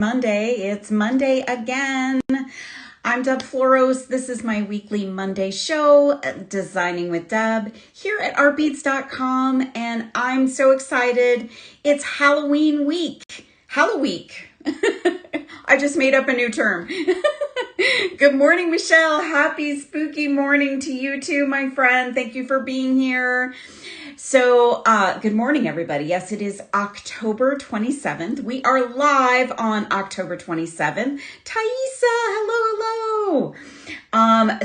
Monday. It's Monday again. I'm Deb Floros. This is my weekly Monday show, Designing with Deb, here at artbeads.com, and I'm so excited. It's Halloween week. Halloween. I just made up a new term. Good morning, Michelle. Happy spooky morning to you too, my friend. Thank you for being here. So, good morning, everybody. Yes, it is October 27th. We are live on October 27th. Thaisa, hello.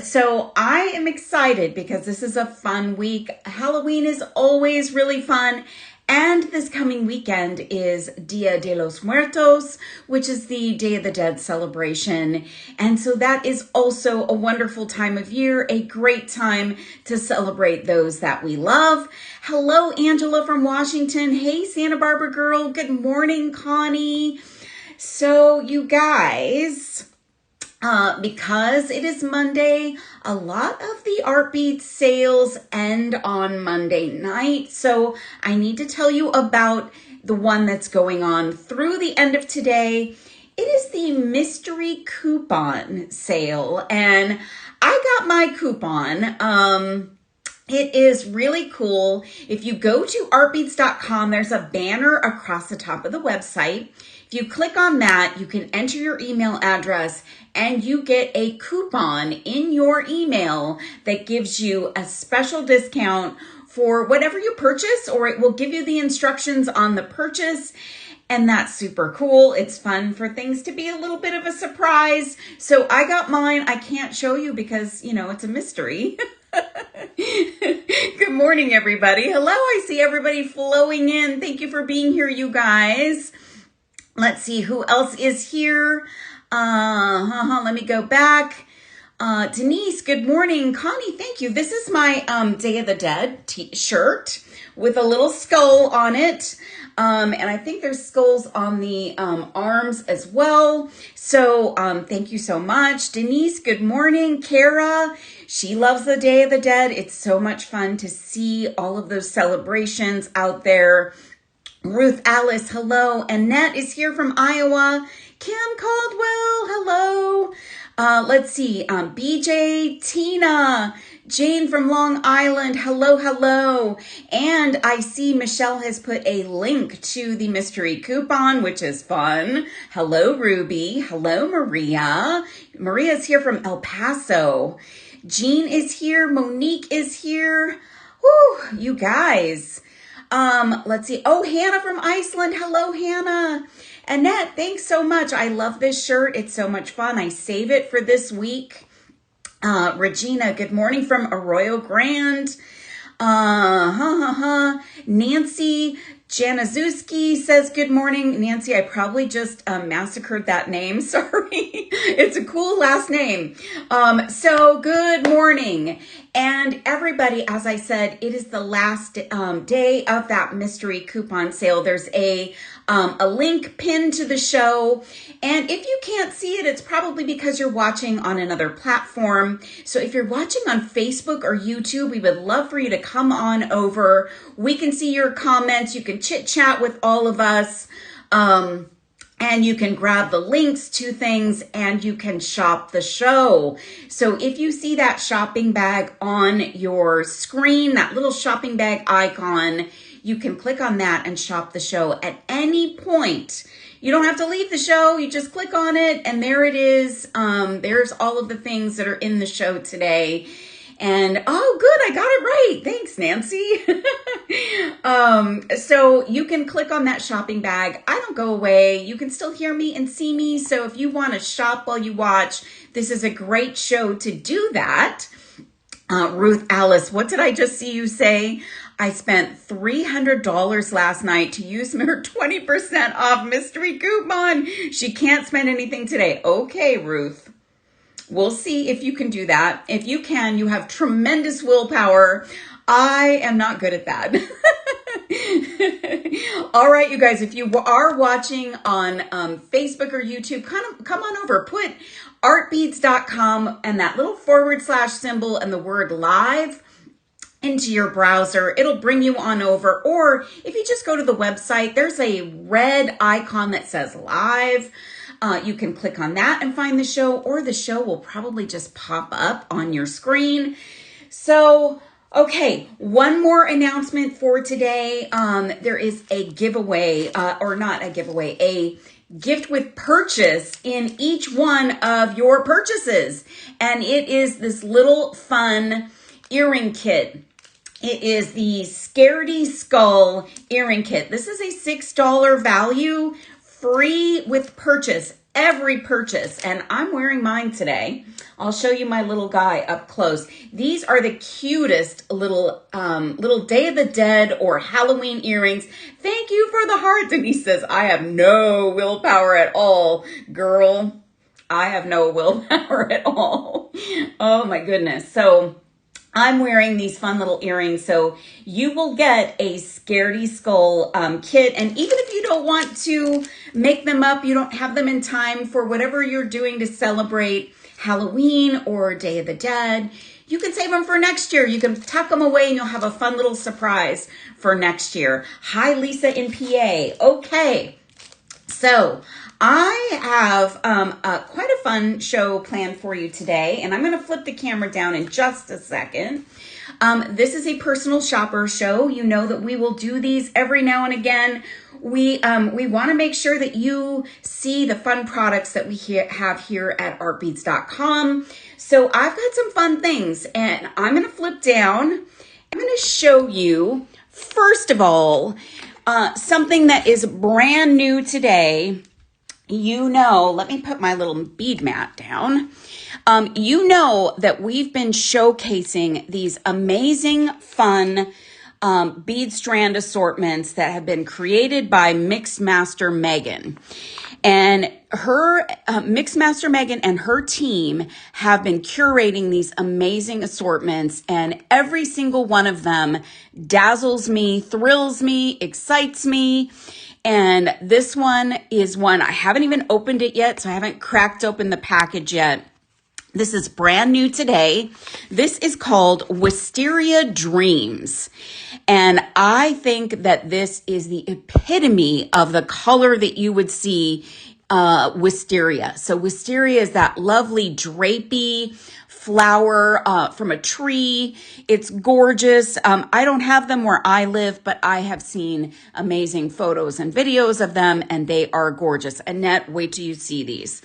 So I am excited because this is a fun week. Halloween is always really fun. And this coming weekend is Dia de los Muertos, which is the Day of the Dead celebration. And so that is also a wonderful time of year, a great time to celebrate those that we love. Hello, Angela from Washington. Hey, Santa Barbara girl. Good morning, Connie. So you guys, because it is Monday, a lot of the Art Beads sales end on Monday night. So I need to tell you about the one that's going on through the end of today. It is the mystery coupon sale, and I got my coupon. It is really cool. If you go to artbeads.com, there's a banner across the top of the website. If you click on that, you can enter your email address and you get a coupon in your email that gives you a special discount for whatever you purchase, or it will give you the instructions on the purchase. And that's super cool. It's fun for things to be a little bit of a surprise. So I got mine. I can't show you because, it's a mystery. Good morning, everybody. Hello, I see everybody flowing in. Thank you for being here, you guys. Let's see who else is here. Let me go back. Denise, good morning. Connie, thank you. This is my Day of the Dead shirt with a little skull on it. And I think there's skulls on the arms as well. So thank you so much. Denise, good morning. Kara, she loves the Day of the Dead. It's so much fun to see all of those celebrations out there. Ruth Alice, hello. Annette is here from Iowa. Kim Caldwell, hello. Let's see. BJ, Tina, Jane from Long Island, hello. And I see Michelle has put a link to the mystery coupon, which is fun. Hello, Ruby. Hello, Maria. Maria's here from El Paso. Jean is here. Monique is here. Woo, you guys. Let's see. Oh, Hannah from Iceland. Hello, Hannah. Annette, thanks so much. I love this shirt. It's so much fun. I save it for this week. Regina, good morning from Arroyo Grande. Nancy Januszewski says good morning. Nancy, I probably just massacred that name. Sorry. It's a cool last name. So good morning. And everybody, as I said, it is the last day of that mystery coupon sale. There's a link pinned to the show. And if you can't see it, it's probably because you're watching on another platform. So if you're watching on Facebook or YouTube, we would love for you to come on over. We can see your comments. You can chit chat with all of us. And you can grab the links to things and you can shop the show. So if you see that shopping bag on your screen, that little shopping bag icon, you can click on that and shop the show at any point. You don't have to leave the show. You just click on it and there it is. There's all of the things that are in the show today. And oh, good, I got it right. Thanks, Nancy. So you can click on that shopping bag. I don't go away. You can still hear me and see me. So if you want to shop while you watch, this is a great show to do that. Ruth Alice, what did I just see you say? I spent $300 last night to use her 20% off mystery coupon. She can't spend anything today. Okay, Ruth. We'll see if you can do that. If you can, you have tremendous willpower. I am not good at that. All right, you guys, if you are watching on Facebook or YouTube, come on over, put artbeads.com and that little / symbol and the word live into your browser. It'll bring you on over. Or if you just go to the website, there's a red icon that says live. You can click on that and find the show, or the show will probably just pop up on your screen. So, okay, one more announcement for today. There is a giveaway, or not a giveaway, a gift with purchase in each one of your purchases. And it is this little fun earring kit. It is the Scaredy Skull earring kit. This is a $6 value, free with purchase, every purchase. And I'm wearing mine today. I'll show you my little guy up close. These are the cutest little Day of the Dead or Halloween earrings. Thank you for the heart. Denise says, I have no willpower at all, girl. I have no willpower at all. Oh my goodness. So I'm wearing these fun little earrings, so you will get a Scaredy Skull kit. And even if you don't want to make them up, you don't have them in time for whatever you're doing to celebrate Halloween or Day of the Dead, you can save them for next year. You can tuck them away and you'll have a fun little surprise for next year. Hi, Lisa in PA. Okay, so I have quite a fun show planned for you today, and I'm going to flip the camera down in just a second. This is a personal shopper show. You know that we will do these every now and again. We want to make sure that you see the fun products that we have here at artbeads.com. So I've got some fun things, and I'm going to flip down. I'm going to show you, first of all, something that is brand new today. You know, let me put my little bead mat down. You know that we've been showcasing these amazing, fun bead strand assortments that have been created by Mixmaster Megan. And her Mixmaster Megan and her team have been curating these amazing assortments, and every single one of them dazzles me, thrills me, excites me. And this one is one, I haven't even opened it yet, so I haven't cracked open the package yet. This is brand new today. This is called Wisteria Dreams. And I think that this is the epitome of the color that you would see wisteria. So wisteria is that lovely drapey flower from a tree. It's gorgeous. I don't have them where I live, but I have seen amazing photos and videos of them, and they are gorgeous. Annette, wait till you see these.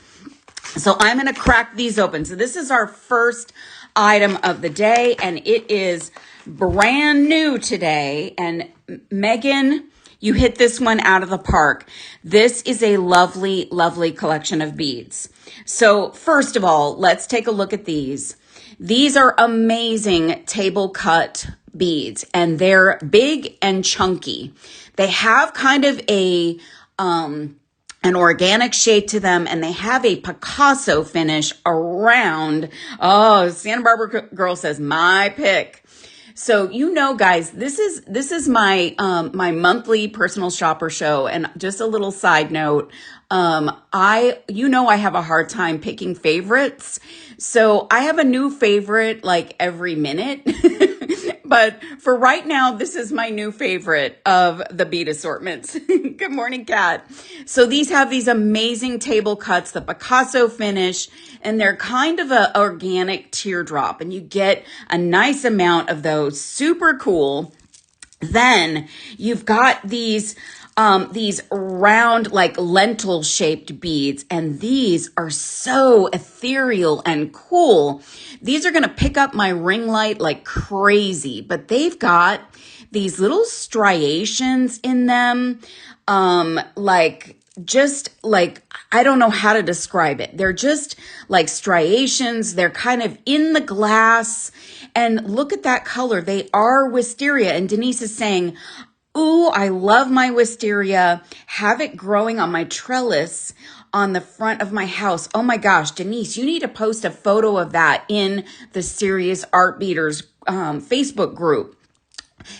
So I'm going to crack these open. So this is our first item of the day, and it is brand new today. And Megan, you hit this one out of the park. This is a lovely, lovely collection of beads. So first of all, let's take a look at these. These are amazing table cut beads, and they're big and chunky. They have kind of a an organic shape to them, and they have a Picasso finish around. Oh, Santa Barbara girl says, my pick. So, you know, guys, this is my my monthly personal shopper show. And just a little side note, I have a hard time picking favorites. So I have a new favorite like every minute. But for right now, this is my new favorite of the bead assortments. Good morning, Kat. So these have these amazing table cuts, the Picasso finish, and they're kind of an organic teardrop, and you get a nice amount of those. Super cool. Then you've got these round, like lentil shaped beads, and these are so ethereal and cool. These are going to pick up my ring light like crazy, but they've got these little striations in them. I don't know how to describe it. They're just like striations. They're kind of in the glass, and look at that color. They are wisteria. And Denise is saying, ooh, I love my wisteria. Have it growing on my trellis on the front of my house. Oh my gosh, Denise, you need to post a photo of that in the Serious Art Beaters Facebook group,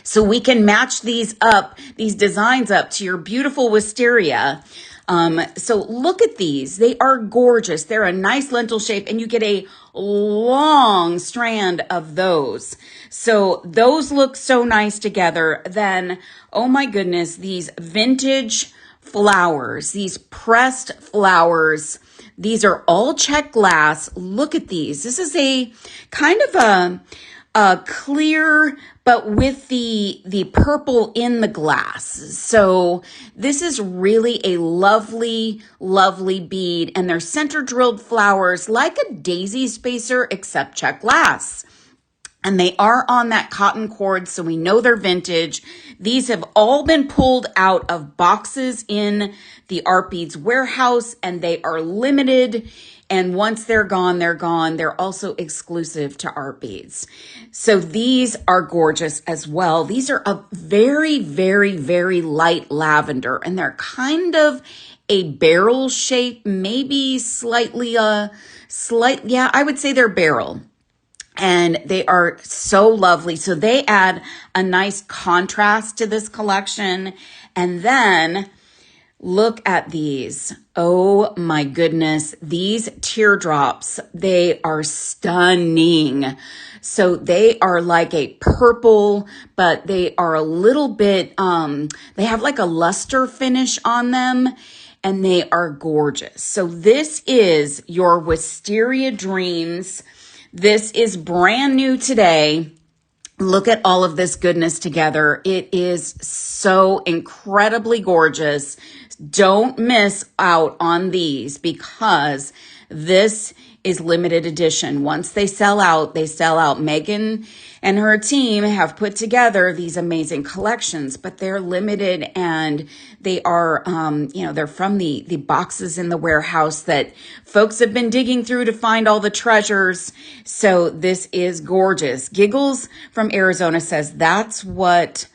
so we can match these designs up to your beautiful wisteria. So look at these. They are gorgeous. They're a nice lentil shape, and you get a long strand of those. So those look so nice together. Then, oh my goodness, these vintage flowers, these pressed flowers. These are all check glass. Look at these. This is a kind of a clear, but with the purple in the glass. So this is really a lovely, lovely bead, and they're center drilled flowers like a daisy spacer, except check glass. And they are on that cotton cord, so we know they're vintage. These have all been pulled out of boxes in the Art Beads warehouse, and they are limited. And once they're gone, they're gone. They're also exclusive to Art Beads. So these are gorgeous as well. These are a very, very, very light lavender, and they're kind of a barrel shape, maybe slightly, yeah, I would say they're barrel. And they are so lovely. So they add a nice contrast to this collection. And then look at these. Oh my goodness. These teardrops, they are stunning. So they are like a purple, but they are a little bit, they have like a luster finish on them. And they are gorgeous. So this is your Wisteria Dreams. This is brand new today. Look at all of this goodness together. It is so incredibly gorgeous. Don't miss out on these because this is limited edition. Once they sell out, they sell out. Megan and her team have put together these amazing collections, but they're limited, and they are, they're from the boxes in the warehouse that folks have been digging through to find all the treasures. So this is gorgeous. Giggles from Arizona says, that's what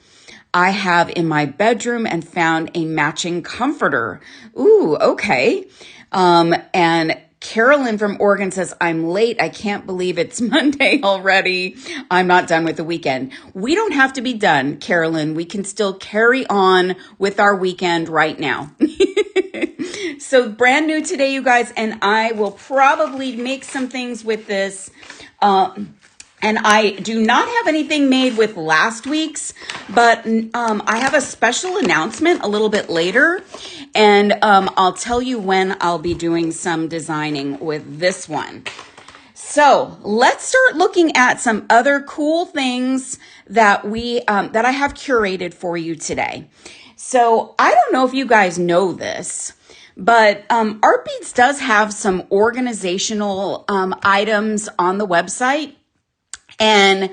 I have in my bedroom and found a matching comforter. Ooh, okay. And Carolyn from Oregon says, I'm late. I can't believe it's Monday already. I'm not done with the weekend. We don't have to be done, Carolyn. We can still carry on with our weekend right now. So brand new today, you guys, and I will probably make some things with this. And I do not have anything made with last week's, but I have a special announcement a little bit later, and I'll tell you when I'll be doing some designing with this one. So let's start looking at some other cool things that that I have curated for you today. So I don't know if you guys know this, but Art Beads does have some organizational items on the website. And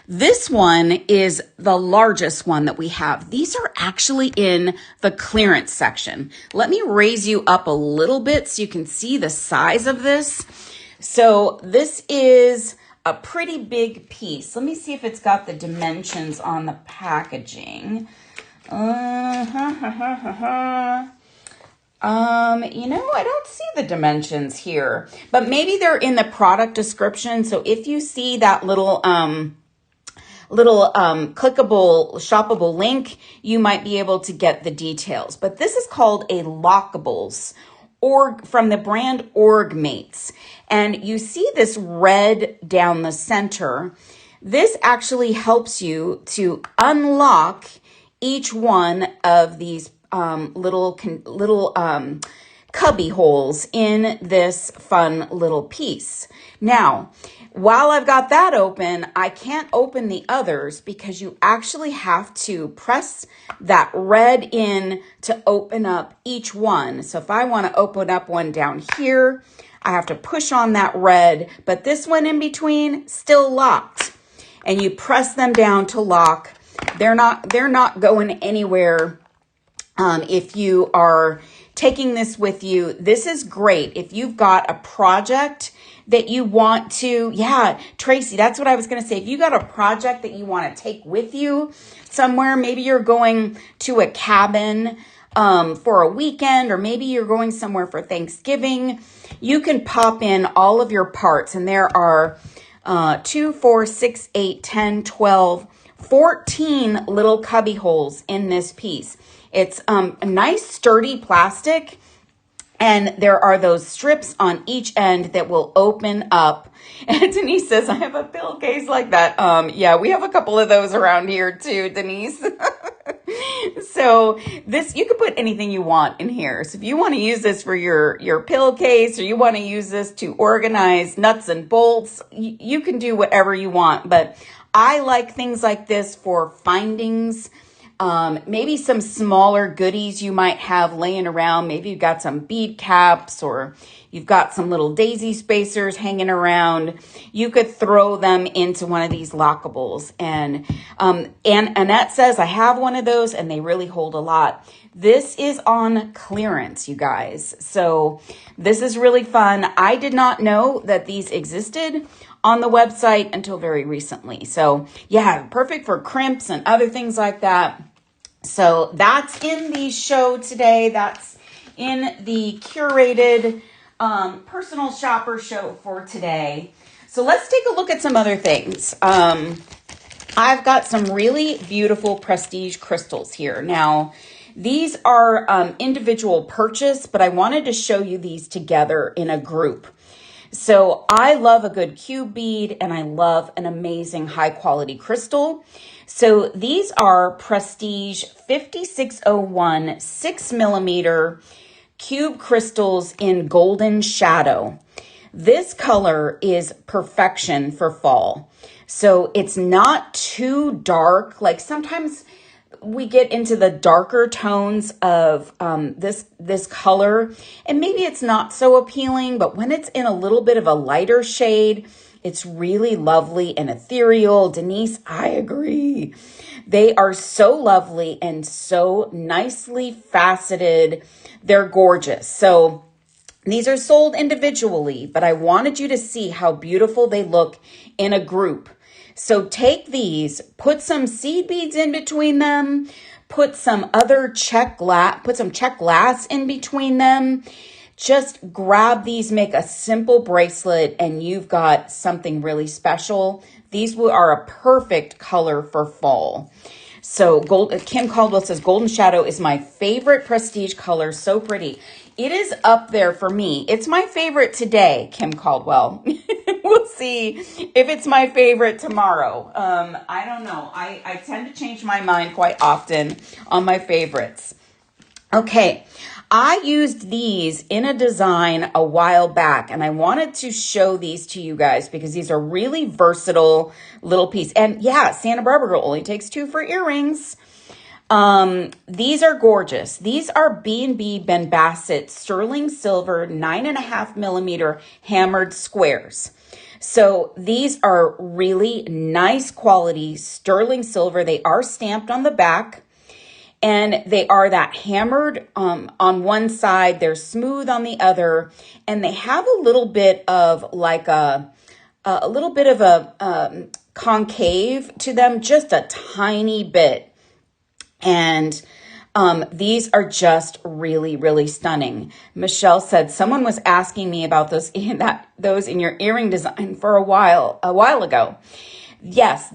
this one is the largest one that we have. These are actually in the clearance section. Let me raise you up a little bit so you can see the size of this. So this is a pretty big piece. Let me see if it's got the dimensions on the packaging. I don't see the dimensions here, but maybe they're in the product description. So if you see that little clickable, shoppable link, you might be able to get the details. But this is called a Lockables from the brand Orgmates. And you see this red down the center. This actually helps you to unlock each one of these little cubby holes in this fun little piece. Now, while I've got that open, I can't open the others because you actually have to press that red in to open up each one. So if I want to open up one down here, I have to push on that red, but this one in between, still locked. And you press them down to lock. They're not going anywhere. If you are taking this with you, this is great. If you've got a project that you want to, Tracy, that's what I was going to say. If you got a project that you want to take with you somewhere, maybe you're going to a cabin for a weekend, or maybe you're going somewhere for Thanksgiving, you can pop in all of your parts. And there are 2, 4, 6, 8, 10, 12, 14 little cubby holes in this piece. It's a nice sturdy plastic, and there are those strips on each end that will open up. And Denise says, I have a pillowcase like that. Yeah, we have a couple of those around here too, Denise. So this, you can put anything you want in here. So if you want to use this for your pillowcase, or you want to use this to organize nuts and bolts, you can do whatever you want. But I like things like this for findings. Maybe some smaller goodies you might have laying around. Maybe you've got some bead caps, or you've got some little daisy spacers hanging around. You could throw them into one of these lockables. And Annette says, I have one of those and they really hold a lot. This is on clearance, you guys. So this is really fun. I did not know that these existed on the website until very recently. So yeah, perfect for crimps and other things like that. So that's in the show today. That's in the curated personal shopper show for today. So let's take a look at some other things. I've got some really beautiful prestige crystals here. Now, these are individual purchase, but I wanted to show you these together in a group. So I love a good cube bead, and I love an amazing high quality crystal. So these are Prestige 5601 6mm cube crystals in golden shadow. This color is perfection for fall. So it's not too dark. Like sometimes we get into the darker tones of this color, and maybe it's not so appealing, but when it's in a little bit of a lighter shade, it's really lovely and ethereal. Denise, I agree. They are so lovely and so nicely faceted. They're gorgeous. So these are sold individually, but I wanted you to see how beautiful they look in a group. So take these, put some seed beads in between them, put some other check glass in between them. Just grab these, make a simple bracelet, and you've got something really special. These are a perfect color for fall. So Kim Caldwell says, Golden Shadow is my favorite prestige color. So pretty. It is up there for me. It's my favorite today, Kim Caldwell. We'll see if it's my favorite tomorrow. I don't know. I tend to change my mind quite often on my favorites. Okay, I used these in a design a while back, and I wanted to show these to you guys because these are really versatile little pieces. And yeah, Santa Barbara Girl only takes 2 for earrings. These are gorgeous. These are B&B Ben Bassett sterling silver 9.5mm hammered squares. So these are really nice quality sterling silver. They are stamped on the back. And they are that hammered on one side, they're smooth on the other, and they have a little bit of like a concave to them, just a tiny bit. And these are just really, really stunning. Michelle said someone was asking me about those in your earring design for a while ago. Yes,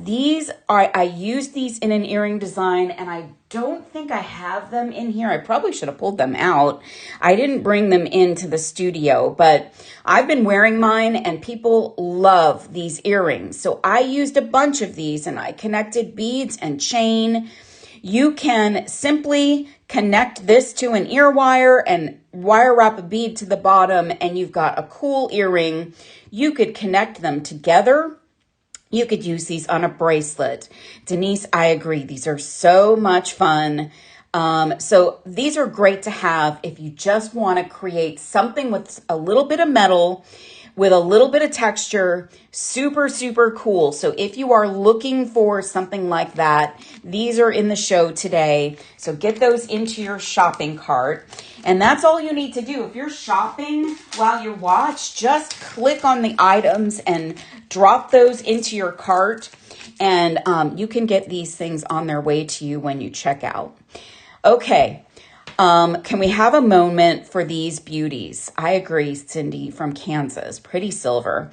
I used these in an earring design, and I don't think I have them in here. I probably should have pulled them out. I didn't bring them into the studio, but I've been wearing mine and people love these earrings. So I used a bunch of these and I connected beads and chain. You can simply connect this to an ear wire and wire wrap a bead to the bottom, and you've got a cool earring. You could connect them together. You could use these on a bracelet. Denise, I agree. These are so much fun. So these are great to have if you just want to create something with a little bit of metal, with a little bit of texture. Super, super cool. So if you are looking for something like that, these are in the show today. So get those into your shopping cart. And that's all you need to do. If you're shopping while you watch, just click on the items and drop those into your cart. And you can get these things on their way to you when you check out. Okay. Can we have a moment for these beauties? I agree, Cindy from Kansas. Pretty silver.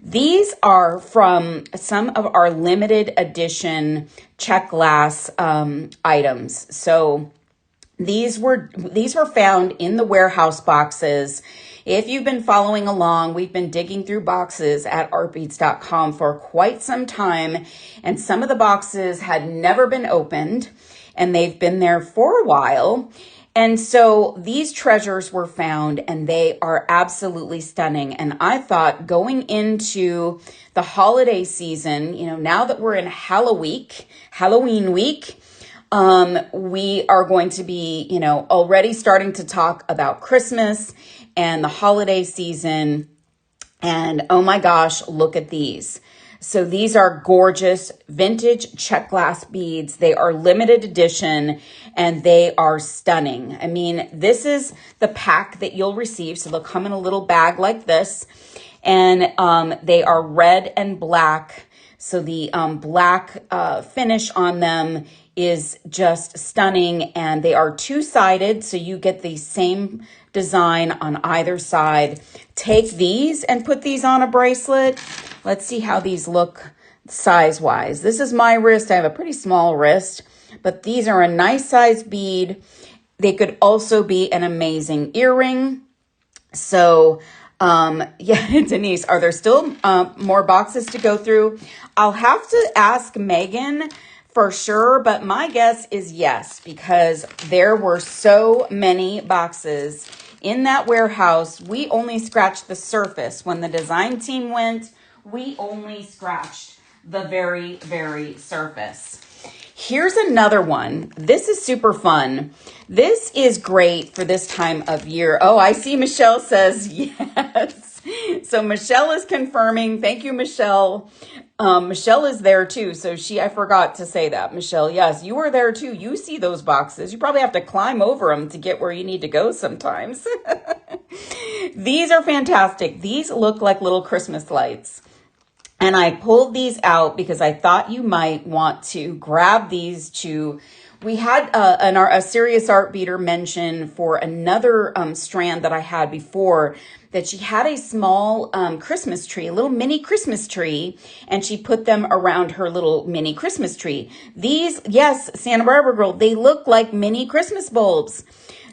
These are from some of our limited edition check glass items. So these were found in the warehouse boxes. If you've been following along, we've been digging through boxes at artbeads.com for quite some time, and some of the boxes had never been opened. and they've been there for a while. And so these treasures were found and they are absolutely stunning. And I thought going into the holiday season, now that we're in Halloween week, we are going to be, already starting to talk about Christmas and the holiday season. And oh my gosh, look at these. So these are gorgeous vintage check glass beads. They are limited edition and they are stunning. I mean, this is the pack that you'll receive. So they'll come in a little bag like this, and they are red and black. So the black finish on them is just stunning, and they are two-sided, so you get the same design on either side. Take these and put these on a bracelet. Let's see how these look size-wise. This is my wrist. I have a pretty small wrist, but these are a nice size bead. They could also be an amazing earring. So yeah, Denise, are there still more boxes to go through? I'll have to ask Megan for sure, but my guess is yes, because there were so many boxes in that warehouse. We only scratched the surface. When the design team went, we only scratched the very, very surface. Here's another one. This is super fun. This is great for this time of year. Oh, I see Michelle says yes. So Michelle is confirming. Thank you, Michelle. Michelle is there too. So I forgot to say that. Michelle, yes, you are there too. You see those boxes. You probably have to climb over them to get where you need to go sometimes. These are fantastic. These look like little Christmas lights. And I pulled these out because I thought you might want to grab these to. We had a serious art beater mention for another strand that I had before, that she had a small Christmas tree, a little mini Christmas tree, and she put them around her little mini Christmas tree. These, yes, Santa Barbara girl, they look like mini Christmas bulbs.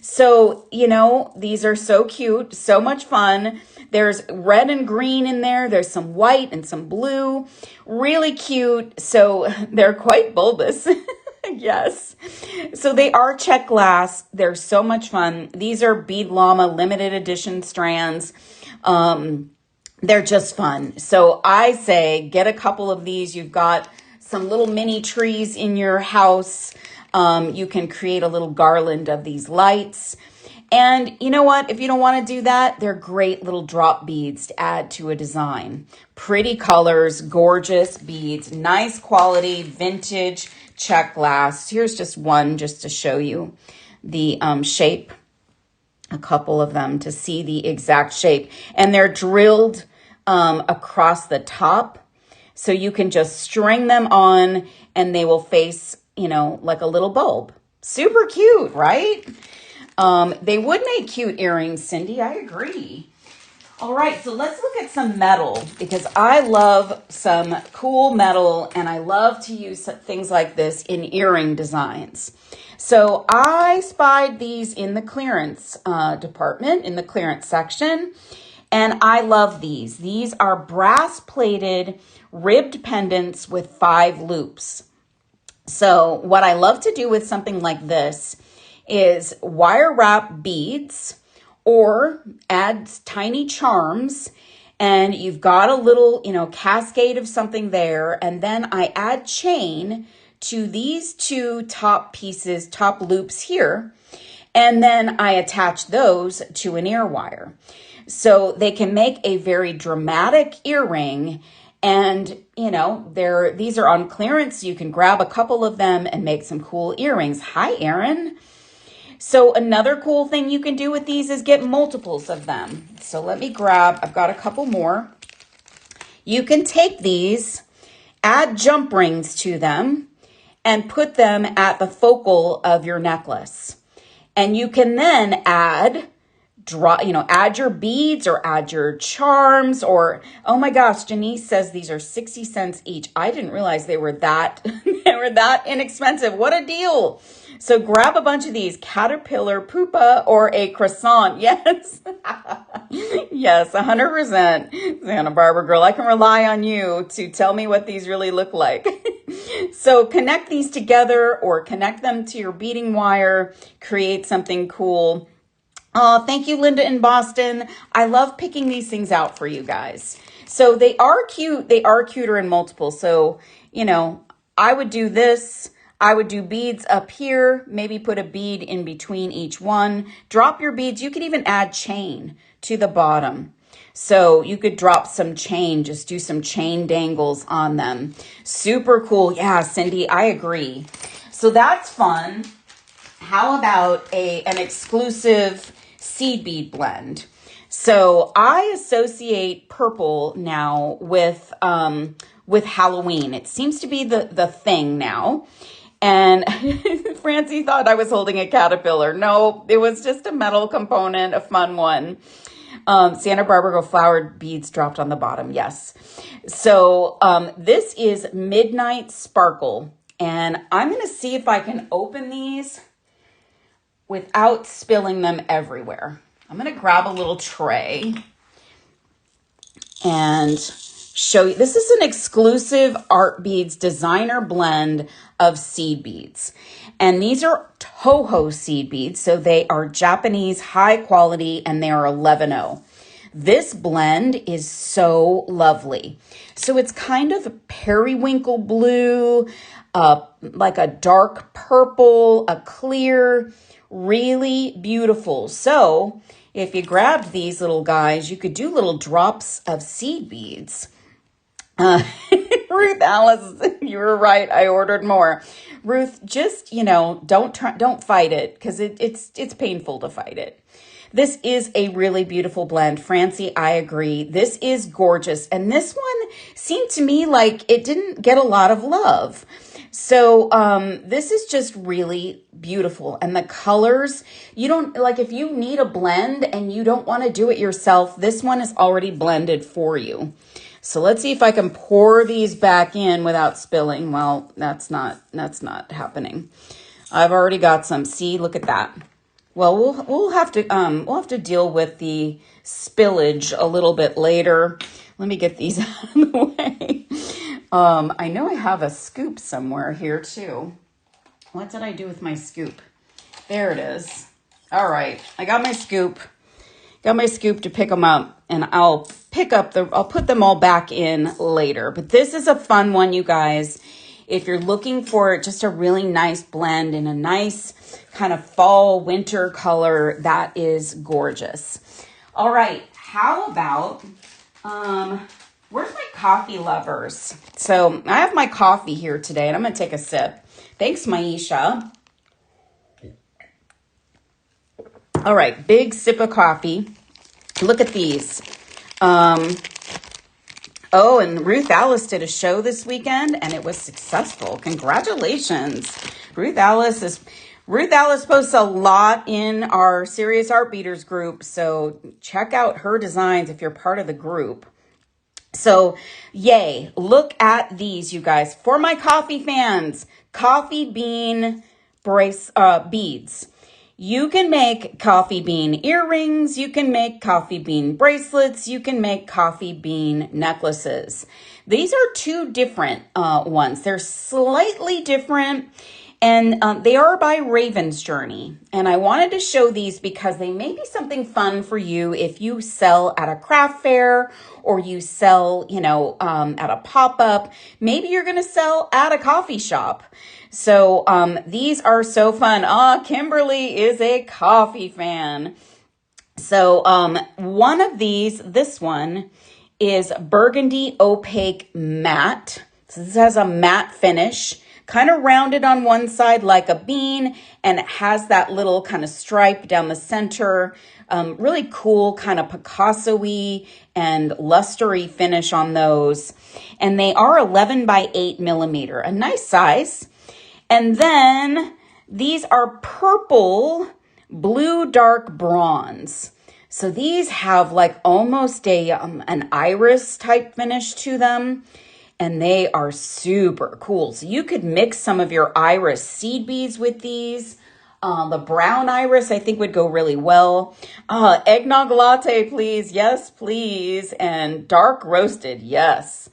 So, these are so cute, so much fun. There's red and green in there. There's some white and some blue. Really cute. So they're quite bulbous. Yes. So they are check glass. They're so much fun. These are Bead Llama limited edition strands. They're just fun. So I say get a couple of these. You've got some little mini trees in your house. You can create a little garland of these lights. And you know what? If you don't want to do that, they're great little drop beads to add to a design. Pretty colors, gorgeous beads, nice quality, vintage check glass. Here's just one just to show you the shape, a couple of them to see the exact shape. And they're drilled across the top. So you can just string them on and they will face, like a little bulb. Super cute, right? They would make cute earrings, Cindy. I agree. All right, so let's look at some metal, because I love some cool metal and I love to use things like this in earring designs. So I spied these in the clearance department, in the clearance section, and I love these. These are brass plated ribbed pendants with 5 loops. So what I love to do with something like this is wire wrap beads or add tiny charms, and you've got a little, cascade of something there. And then I add chain to these 2 top pieces, top loops here. And then I attach those to an ear wire. So they can make a very dramatic earring. And, these are on clearance. You can grab a couple of them and make some cool earrings. Hi, Erin. So another cool thing you can do with these is get multiples of them. So let me grab, I've got a couple more. You can take these, add jump rings to them, and put them at the focal of your necklace. And you can then add your beads or add your charms, or, oh my gosh, Janice says these are 60 cents each. I didn't realize they were that, inexpensive. What a deal. So grab a bunch of these, caterpillar, pupa, or a croissant. Yes. Yes, 100%. Santa Barbara girl, I can rely on you to tell me what these really look like. So connect these together or connect them to your beading wire, create something cool. Oh, thank you, Linda in Boston. I love picking these things out for you guys. So they are cute. They are cuter in multiple. So, you know, I would do this. I would do beads up here, maybe put a bead in between each one. Drop your beads. You could even add chain to the bottom. So you could drop some chain, just do some chain dangles on them. Super cool. Yeah, Cindy, I agree. So that's fun. How about an exclusive seed bead blend? So I associate purple now with Halloween. It seems to be the thing now. And Francie thought I was holding a caterpillar. No, it was just a metal component, a fun one. Santa Barbara flowered beads dropped on the bottom. Yes. So this is Midnight Sparkle. And I'm going to see if I can open these without spilling them everywhere. I'm going to grab a little tray and show you. This is an exclusive Art Beads designer blend of seed beads. And these are Toho seed beads. So they are Japanese, high quality, and they are 11-0. This blend is so lovely. So it's kind of periwinkle blue, like a dark purple, a clear, really beautiful. So if you grabbed these little guys, you could do little drops of seed beads. Ruth Alice, you were right. I ordered more. Ruth, just, you know, don't fight it, because it's painful to fight it. This is a really beautiful blend. Francie, I agree. This is gorgeous. And this one seemed to me like it didn't get a lot of love. So this is just really beautiful. And the colors, you don't, like, if you need a blend and you don't want to do it yourself, this one is already blended for you. So let's see if I can pour these back in without spilling. Well, that's not happening. I've already got some. See, look at that. Well, we'll have to deal with the spillage a little bit later. Let me get these out of the way. I know I have a scoop somewhere here too. What did I do with my scoop? There it is. All right, I got my scoop. Got my scoop to pick them up, and I'll put them all back in later. But this is a fun one, you guys. If you're looking for just a really nice blend in a nice kind of fall winter color, that is gorgeous. All right, how about, where's my coffee lovers? So I have my coffee here today, and I'm going to take a sip. Thanks, Maisha. All right, big sip of coffee. Look at these. Oh, and Ruth Alice did a show this weekend, and it was successful. Congratulations. Ruth Alice posts a lot in our Serious Art Beaters group, so check out her designs if you're part of the group. So, yay. Look at these, you guys. For my coffee fans, coffee bean beads. You can make coffee bean earrings, you can make coffee bean bracelets, you can make coffee bean necklaces. These are two different ones. They're slightly different, and they are by Raven's Journey. And I wanted to show these because they may be something fun for you if you sell at a craft fair or you sell, at a pop-up. Maybe you're going to sell at a coffee shop. So these are so fun. Kimberly is a coffee fan. So one of these, this one, is Burgundy Opaque Matte. So this has a matte finish, kind of rounded on one side like a bean, and it has that little kind of stripe down the center. Really cool kind of Picasso-y and lustery finish on those. And they are 11 by 8 millimeter, a nice size. And then these are purple, blue, dark bronze. So these have like almost an iris type finish to them, and they are super cool. So you could mix some of your iris seed beads with these. The brown iris, I think, would go really well. Eggnog latte, please. Yes, please. And dark roasted, yes.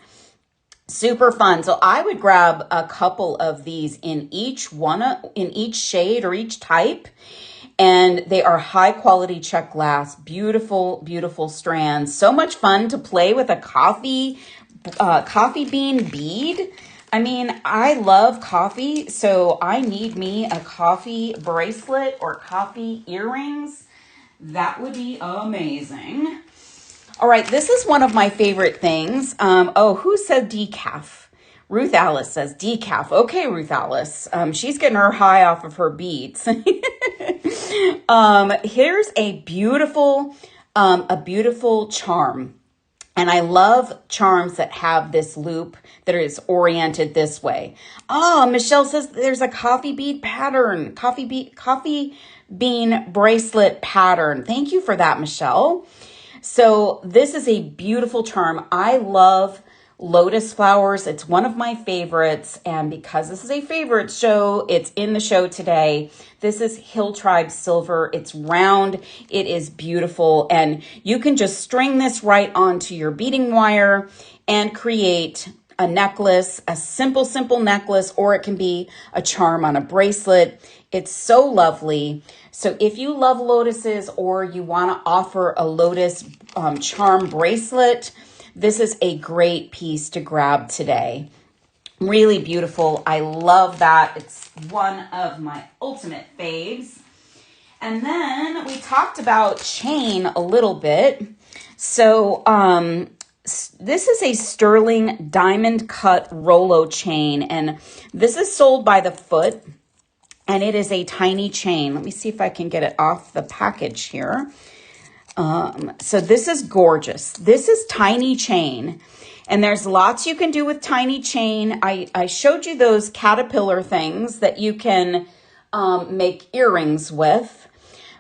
Super fun. So I would grab a couple of these in each in each shade or each type. And they are high quality check glass, beautiful, beautiful strands. So much fun to play with a coffee bean bead. I mean, I love coffee, so I need me a coffee bracelet or coffee earrings. That would be amazing. All right, this is one of my favorite things. Oh, who said decaf? Ruth Alice says decaf. Okay, Ruth Alice. She's getting her high off of her beads. Here's a beautiful charm. And I love charms that have this loop that is oriented this way. Oh, Michelle says there's a coffee bean bracelet pattern. Thank you for that, Michelle. So this is a beautiful charm. I love lotus flowers. It's one of my favorites. And because this is a favorite show, it's in the show today. This is Hill Tribe Silver. It's round. It is beautiful. And you can just string this right onto your beading wire and create a necklace, a simple necklace, or it can be a charm on a bracelet. It's so lovely. So if you love lotuses or you want to offer a lotus charm bracelet, this is a great piece to grab today. Really beautiful. I love that. It's one of my ultimate faves. And then we talked about chain a little bit. So this is a sterling diamond cut Rolo chain, and this is sold by the foot, and it is a tiny chain. Let me see if I can get it off the package here. So this is gorgeous. This is tiny chain, and there's lots you can do with tiny chain. I showed you those caterpillar things that you can make earrings with,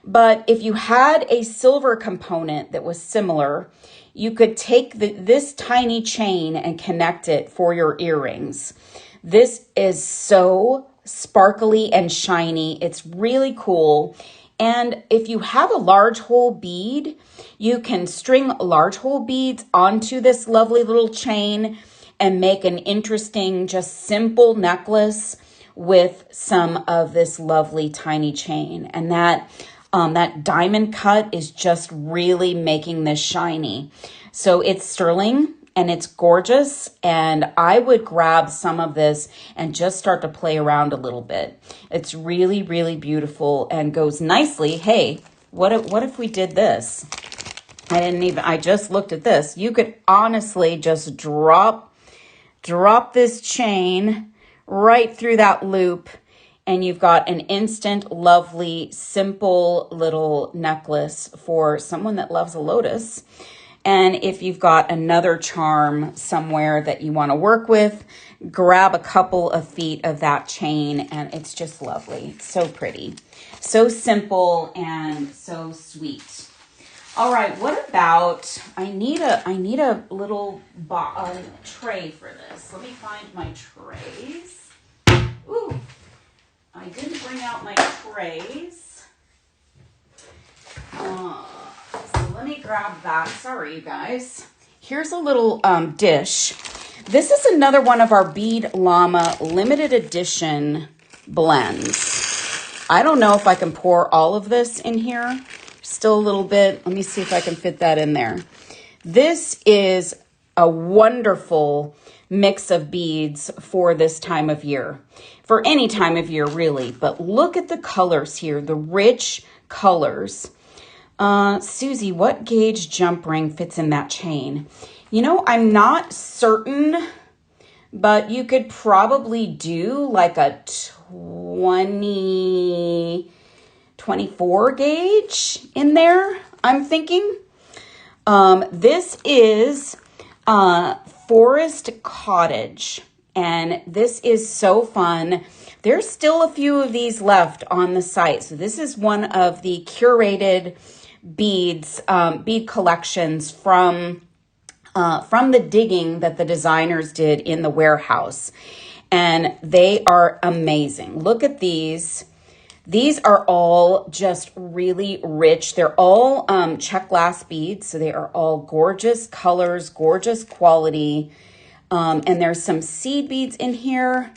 but if you had a silver component that was similar, you could take this tiny chain and connect it for your earrings. This is so sparkly and shiny. It's really cool. And if you have a large hole bead, you can string large hole beads onto this lovely little chain and make an interesting, just simple necklace with some of this lovely tiny chain. And that diamond cut is just really making this shiny. So it's sterling and it's gorgeous. And I would grab some of this and just start to play around a little bit. It's really, really beautiful and goes nicely. Hey, what if we did this? I just looked at this. You could honestly just drop this chain right through that loop, and you've got an instant, lovely, simple little necklace for someone that loves a lotus. And if you've got another charm somewhere that you want to work with, grab a couple of feet of that chain, and it's just lovely. It's so pretty. So simple and so sweet. All right, what about, I need a little tray for this. Let me find my trays. Ooh, I didn't bring out my trays. So let me grab that. Sorry, you guys. Here's a little dish. This is another one of our Bead Llama limited edition blends. I don't know if I can pour all of this in here. Still a little bit. Let me see if I can fit that in there. This is a wonderful mix of beads for this time of year. For any time of year, really. But look at the colors here, the rich colors. Susie, what gauge jump ring fits in that chain? You know, I'm not certain, but you could probably do like a 24 gauge in there, I'm thinking. This is Forest Cottage, and this is so fun. There's still a few of these left on the site. So this is one of the curated beads, bead collections from the digging that the designers did in the warehouse. And they are amazing. Look at these. These are all just really rich. They're all check glass beads. So they are all gorgeous colors, gorgeous quality. And there's some seed beads in here.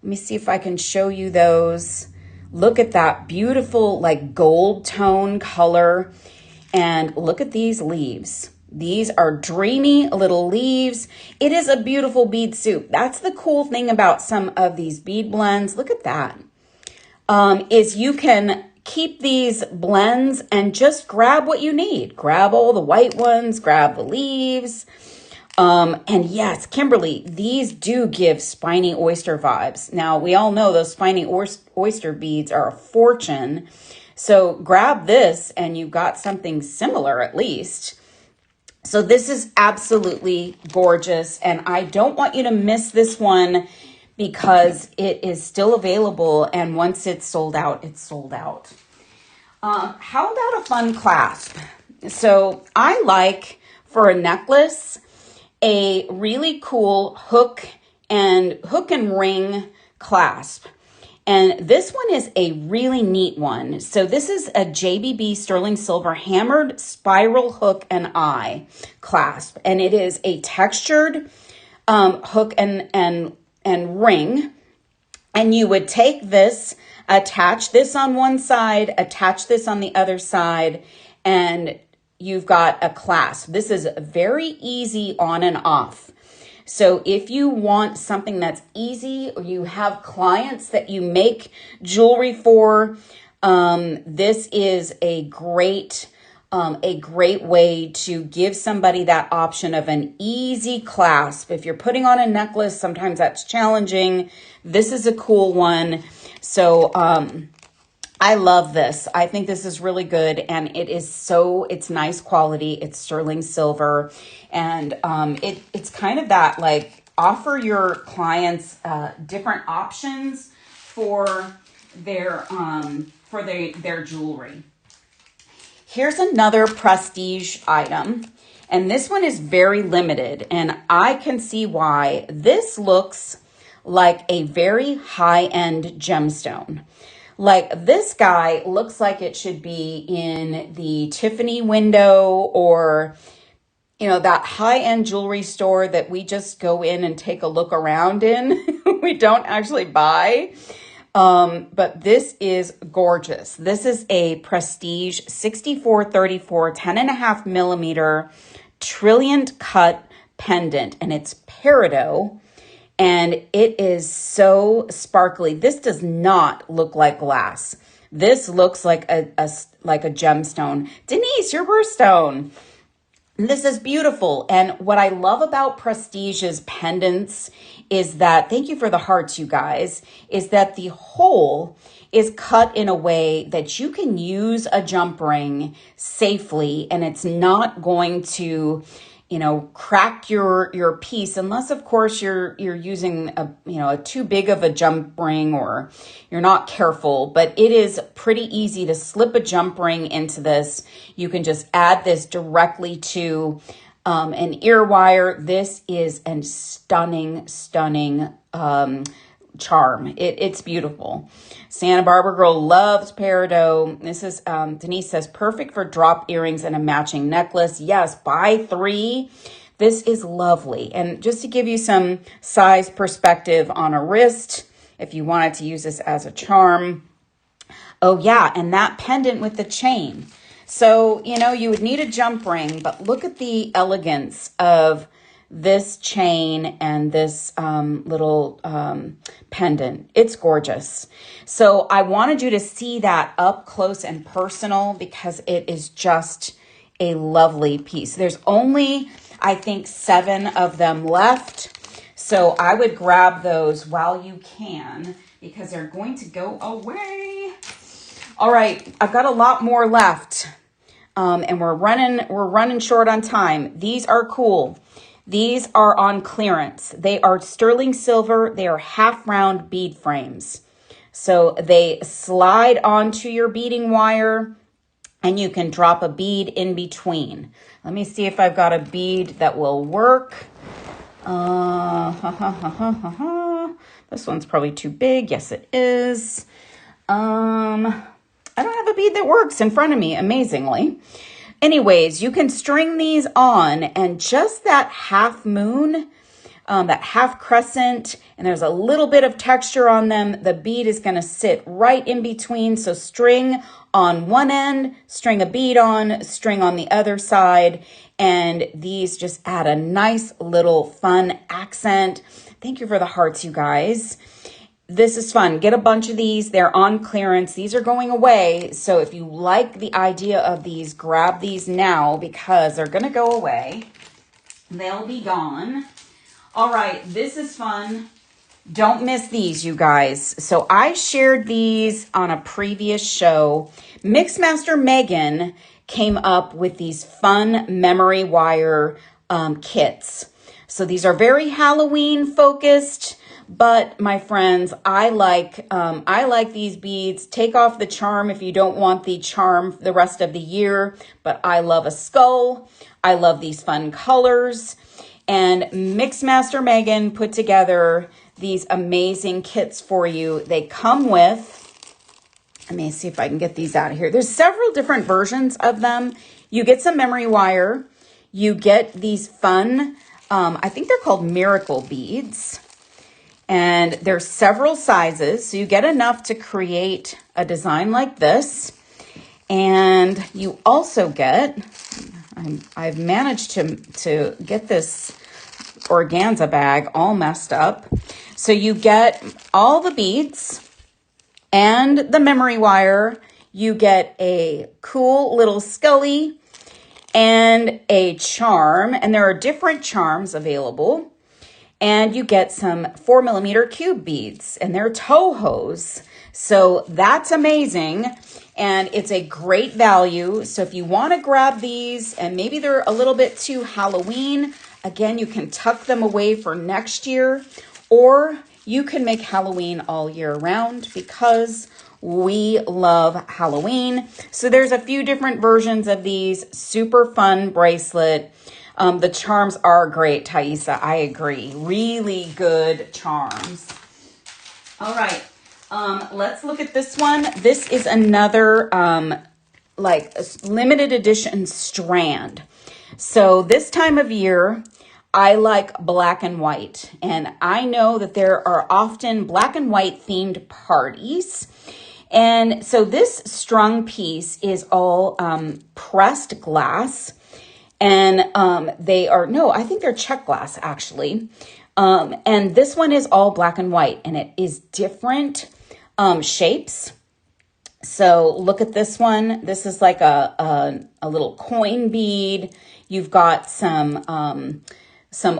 Let me see if I can show you those. Look at that beautiful like gold tone color. And look at these leaves. These are dreamy little leaves. It is a beautiful bead soup. That's the cool thing about some of these bead blends. Look at that. Is you can keep these blends and just grab what you need. Grab all the white ones, grab the leaves. And yes, Kimberly, these do give spiny oyster vibes. Now, we all know those spiny oyster beads are a fortune. So grab this and you've got something similar at least. So this is absolutely gorgeous. And I don't want you to miss this one because it is still available. And once it's sold out, it's sold out. How about a fun clasp? So I like for a necklace, a really cool hook and ring clasp. And this one is a really neat one. So this is a JBB sterling silver hammered spiral hook and eye clasp. And it is a textured hook and ring. And you would take this, attach this on one side, attach this on the other side, and you've got a clasp. This is very easy on and off. So if you want something that's easy, or you have clients that you make jewelry for, this is a great way to give somebody that option of an easy clasp. If you're putting on a necklace, sometimes that's challenging. This is a cool one. So, I love this. I think this is really good. And it's nice quality. It's sterling silver. And it's kind of that like offer your clients different options for their jewelry. Here's another prestige item. And this one is very limited. And I can see why. This looks like a very high-end gemstone. Like this guy looks like it should be in the Tiffany window or, that high-end jewelry store that we just go in and take a look around in. We don't actually buy. But this is gorgeous. This is a prestige 6434 10.5 millimeter trilliant cut pendant, and it's peridot. And it is so sparkly. This does not look like glass. This looks like a gemstone. Denise, your birthstone. This is beautiful. And what I love about Prestige's pendants is that, thank you for the hearts, you guys, is that the hole is cut in a way that you can use a jump ring safely, and it's not going to crack your piece, unless of course you're using a too big of a jump ring or you're not careful. But it is pretty easy to slip a jump ring into this. You can just add this directly to an ear wire. This is a stunning charm. It's beautiful. Santa Barbara girl loves peridot. This is Denise says perfect for drop earrings and a matching necklace. Yes, buy 3. This is lovely. And just to give you some size perspective on a wrist, if you wanted to use this as a charm. Oh yeah, and that pendant with the chain. So, you would need a jump ring, but look at the elegance of this chain and this little pendant. It's gorgeous. So I wanted you to see that up close and personal because it is just a lovely piece. There's only, I think, 7 of them left. So I would grab those while you can because they're going to go away. All right, I've got a lot more left. And we're running short on time. These are cool. These are on clearance. They are sterling silver. They are half round bead frames. So they slide onto your beading wire and you can drop a bead in between. Let me see if I've got a bead that will work. This one's probably too big. Yes, it is. I don't have a bead that works in front of me, amazingly. Anyways, you can string these on, and just that half moon that half crescent, and there's a little bit of texture on them. The bead is going to sit right in between. So string on one end, string a bead on, string on the other side. And these just add a nice little fun accent. Thank you for the hearts, you guys. This is fun. Get a bunch of these. They're on clearance. These are going away. So if you like the idea of these, grab these now because they're going to go away. They'll be gone. All right, this is fun. Don't miss these, you guys. So I shared these on a previous show. Mixmaster Megan came up with these fun memory wire kits. So these are very Halloween focused, but my friends, I like these beads. Take off the charm if you don't want the charm the rest of the year, but I love a skull. I love these fun colors. And Mixmaster Megan put together these amazing kits for you. They come with, let me see if I can get these out of here. There's several different versions of them. You get some memory wire. You get these fun, I think they're called miracle beads. And there's several sizes. So you get enough to create a design like this. And you also get, I've managed to get this organza bag all messed up. So you get all the beads and the memory wire. You get a cool little scully and a charm. And there are different charms available. And you get some 4mm cube beads and they're Tohos. So that's amazing. And it's a great value. So if you want to grab these and maybe they're a little bit too Halloween, again, you can tuck them away for next year, or you can make Halloween all year round because we love Halloween. So there's a few different versions of these. Super fun bracelet. The charms are great, Thaisa. I agree. Really good charms. All right. Let's look at this one. This is another like a limited edition strand. So this time of year, I like black and white. And I know that there are often black and white themed parties. And so this strung piece is all pressed glass. And they are, no, I think they're check glass actually. And this one is all black and white and it is different shapes. So look at this one. This is like a little coin bead. You've got some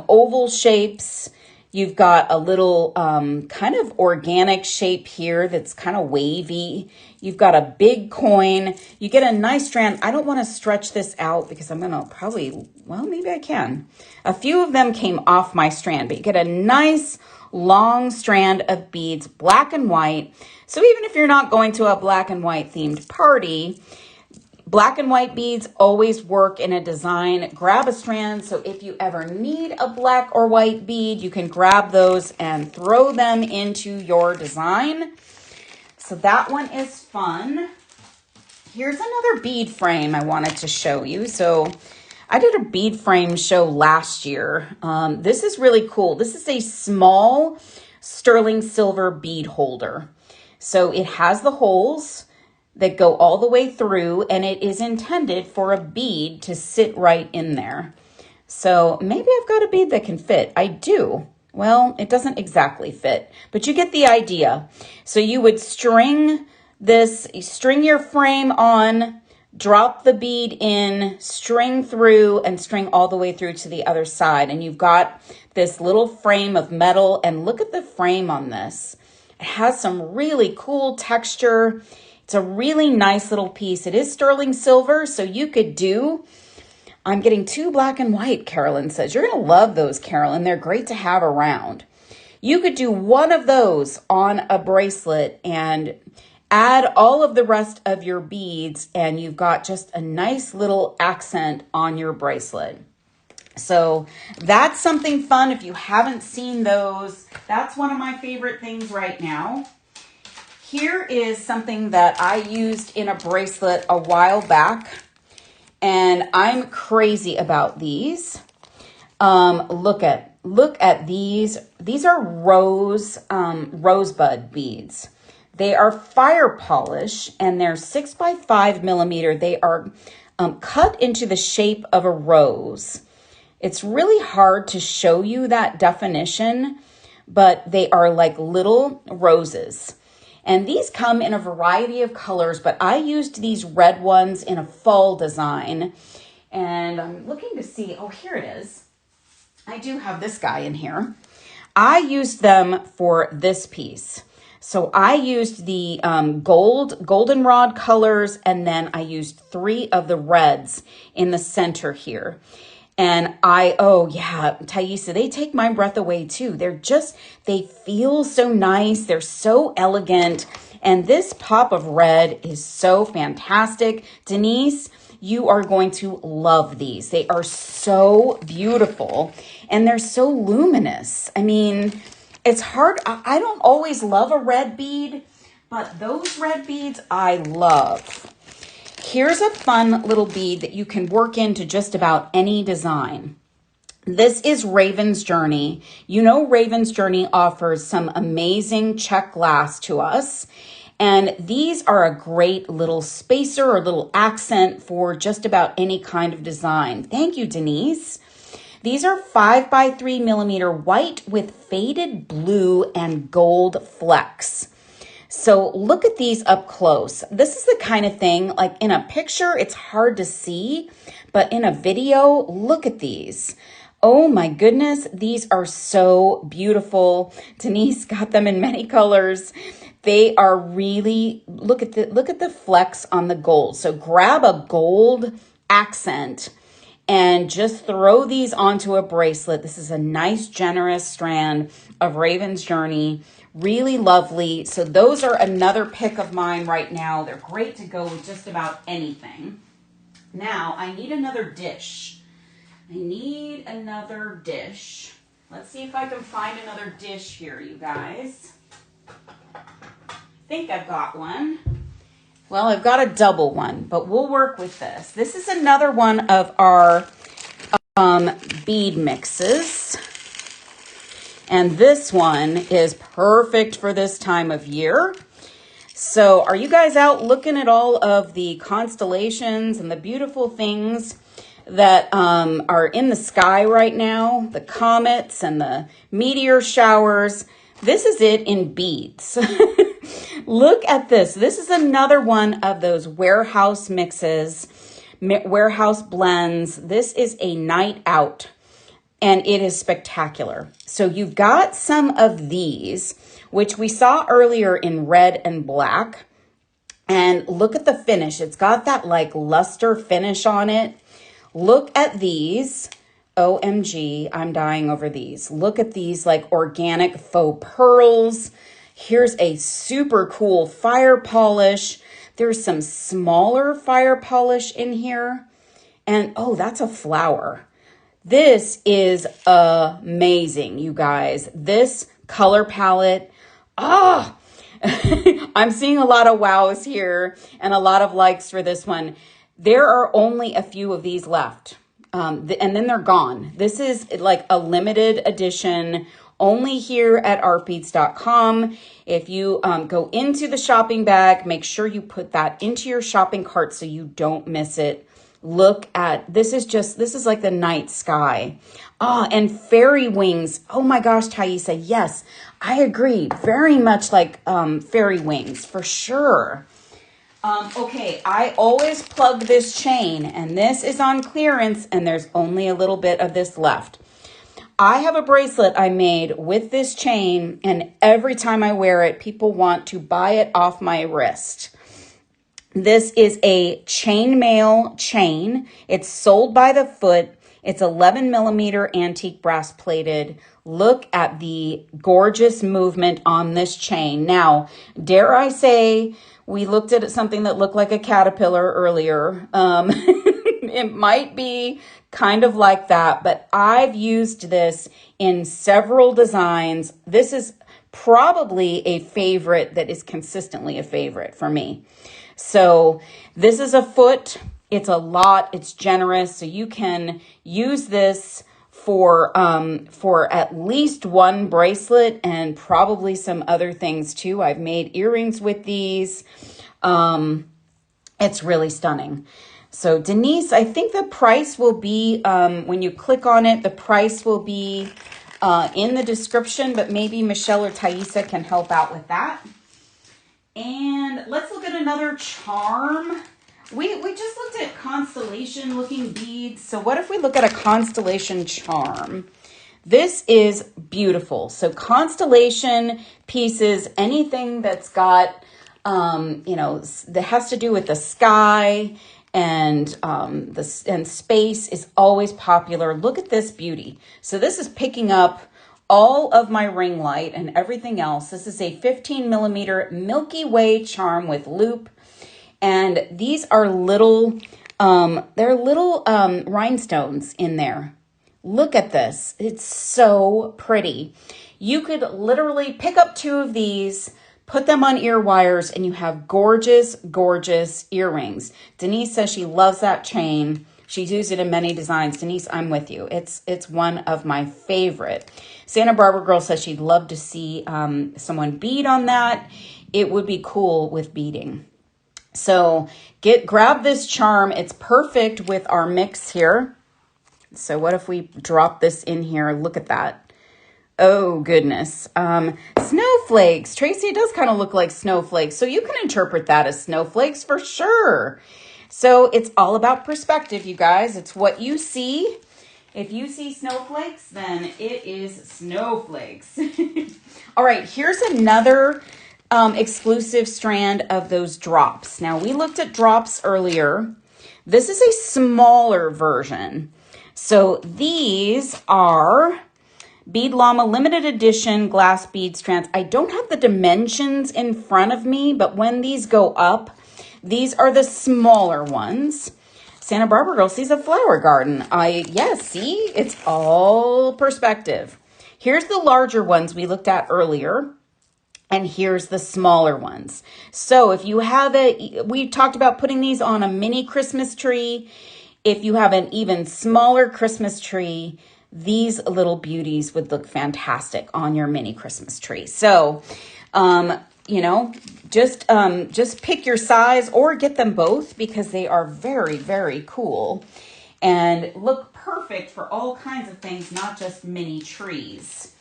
oval shapes. You've got a little kind of organic shape here that's kind of wavy. You've got a big coin. You get a nice strand. I don't want to stretch this out because I'm going to probably, well, maybe I can. A few of them came off my strand, but you get a nice long strand of beads, black and white. So even if you're not going to a black and white themed party, black and white beads always work in a design. Grab a strand. So if you ever need a black or white bead, you can grab those and throw them into your design. So that one is fun. Here's another bead frame I wanted to show you. So I did a bead frame show last year. This is really cool. This is a small sterling silver bead holder. So it has the holes that go all the way through, and it is intended for a bead to sit right in there. So maybe I've got a bead that can fit. I do. Well, it doesn't exactly fit, but you get the idea. So you would string this, string your frame on, drop the bead in, string through, and string all the way through to the other side. And you've got this little frame of metal, and look at the frame on this. It has some really cool texture. It's a really nice little piece. It is sterling silver, so you could do, I'm getting 2 black and white, Carolyn says. You're going to love those, Carolyn. They're great to have around. You could do one of those on a bracelet and add all of the rest of your beads, and you've got just a nice little accent on your bracelet. So that's something fun. If you haven't seen those, that's one of my favorite things right now. Here is something that I used in a bracelet a while back, and I'm crazy about these. Look at, look at these. These are rosebud beads. They are fire polish and they're 6 by 5 millimeter. They are cut into the shape of a rose. It's really hard to show you that definition, but they are like little roses. And these come in a variety of colors, but I used these red ones in a fall design. And I'm looking to see, oh, here it is. I do have this guy in here. I used them for this piece. So I used the goldenrod colors, and then I used 3 of the reds in the center here. And oh yeah, Thaisa, they take my breath away too. They feel so nice. They're so elegant. And this pop of red is so fantastic. Denise, you are going to love these. They are so beautiful and they're so luminous. I mean, it's hard. I don't always love a red bead, but those red beads I love. Here's a fun little bead that you can work into just about any design. This is Raven's Journey. You know, Raven's Journey offers some amazing check glass to us. And these are a great little spacer or little accent for just about any kind of design. Thank you, Denise. These are 5 by 3 millimeter white with faded blue and gold flecks. So look at these up close. This is the kind of thing, like in a picture, it's hard to see, but in a video, look at these. Oh my goodness, these are so beautiful. Denise got them in many colors. They are really, look at the flecks on the gold. So grab a gold accent and just throw these onto a bracelet. This is a nice, generous strand of Raven's Journey. Really lovely. So those are another pick of mine right now. They're great to go with just about anything. Now, I need another dish. Let's see if I can find another dish here, you guys. I think I've got one. Well, I've got a double one, but we'll work with this. This is another one of our bead mixes. And this one is perfect for this time of year. So are you guys out looking at all of the constellations and the beautiful things that are in the sky right now? The comets and the meteor showers. This is it in beads. Look at this. This is another one of those warehouse mixes, warehouse blends. This is a night out. And it is spectacular. So you've got some of these, which we saw earlier in red and black. And look at the finish. It's got that like luster finish on it. Look at these. OMG, I'm dying over these. Look at these like organic faux pearls. Here's a super cool fire polish. There's some smaller fire polish in here. And oh, that's a flower. This is amazing, you guys. This color palette, I'm seeing a lot of wows here and a lot of likes for this one. There are only a few of these left, and then they're gone. This is like a limited edition, only here at artbeads.com. If you go into the shopping bag, make sure you put that into your shopping cart so you don't miss it. Look at, this is like the night sky. And fairy wings. Oh my gosh, Thaisa, yes, I agree. Very much like fairy wings, for sure. Okay, I always plug this chain, and this is on clearance, and there's only a little bit of this left. I have a bracelet I made with this chain, and every time I wear it, people want to buy it off my wrist. This is a chainmail chain. It's sold by the foot. It's 11 millimeter antique brass plated. Look at the gorgeous movement on this chain. Now, dare I say, we looked at something that looked like a caterpillar earlier. It might be kind of like that, but I've used this in several designs. This is probably a favorite that is consistently a favorite for me. So this is a foot. It's a lot. It's generous. So you can use this for at least one bracelet and probably some other things too. I've made earrings with these. It's really stunning. So Denise, I think the price will be, when you click on it, the price will be in the description, but maybe Michelle or Thaisa can help out with that. And let's look at another charm. We just looked at constellation looking beads. So what if we look at a constellation charm? This is beautiful. So constellation pieces, anything that's got, that has to do with the sky and and space is always popular. Look at this beauty. So this is picking up all of my ring light and everything else. This is a 15 millimeter Milky Way charm with loop. And these are little, they're little rhinestones in there. Look at this. It's so pretty. You could literally pick up 2 of these, put them on ear wires, and you have gorgeous, gorgeous earrings. Denise says she loves that chain. She's used it in many designs. Denise, I'm with you. It's one of my favorite. Santa Barbara Girl says she'd love to see someone bead on that. It would be cool with beading. So grab this charm. It's perfect with our mix here. So what if we drop this in here? Look at that. Oh, goodness. Snowflakes. Tracy, it does kind of look like snowflakes. So you can interpret that as snowflakes for sure. So it's all about perspective, you guys. It's what you see. If you see snowflakes, then it is snowflakes. All right, here's another exclusive strand of those drops. Now, we looked at drops earlier. This is a smaller version. So these are Bead Llama limited edition glass bead strands. I don't have the dimensions in front of me, but when these go up, these are the smaller ones. Santa Barbara Girl sees a flower garden. Yes, see, it's all perspective. Here's the larger ones we looked at earlier. And here's the smaller ones. So if you have we talked about putting these on a mini Christmas tree. If you have an even smaller Christmas tree, these little beauties would look fantastic on your mini Christmas tree. So, just pick your size or get them both because they are very, very cool and look perfect for all kinds of things, not just mini trees.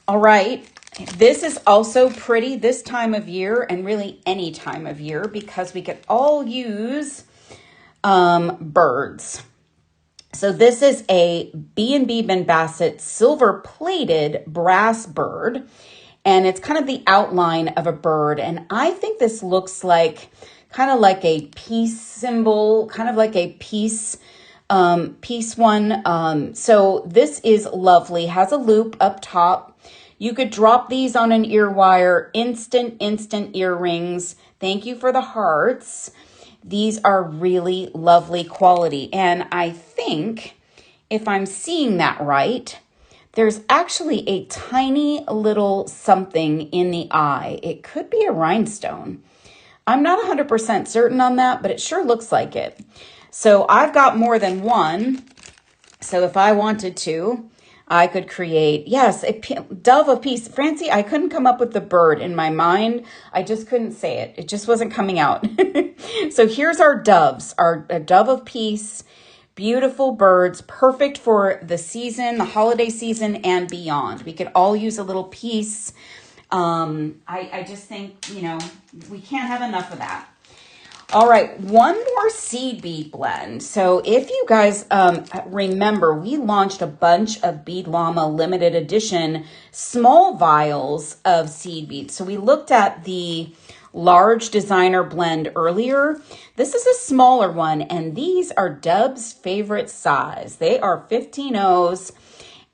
All right. This is also pretty this time of year and really any time of year because we could all use birds. So this is a B&B Ben Bassett silver plated brass bird, and it's kind of the outline of a bird. And I think this looks like kind of like a peace symbol, kind of like a peace one. So this is lovely, has a loop up top. You could drop these on an ear wire, instant earrings. Thank you for the hearts. These are really lovely quality. And I think if I'm seeing that right, there's actually a tiny little something in the eye. It could be a rhinestone. I'm not 100% certain on that, but it sure looks like it. So I've got more than one. So if I wanted to, I could create, yes, a dove of peace. Francie, I couldn't come up with the bird in my mind. I just couldn't say it. It just wasn't coming out. So here's our doves, a dove of peace, beautiful birds, perfect for the season, the holiday season and beyond. We could all use a little piece. I just think, we can't have enough of that. All right, one more seed bead blend. So if you guys remember, we launched a bunch of Bead Llama limited edition small vials of seed beads. So we looked at the large designer blend earlier. This is a smaller one, and these are Dub's favorite size. They are 15 O's,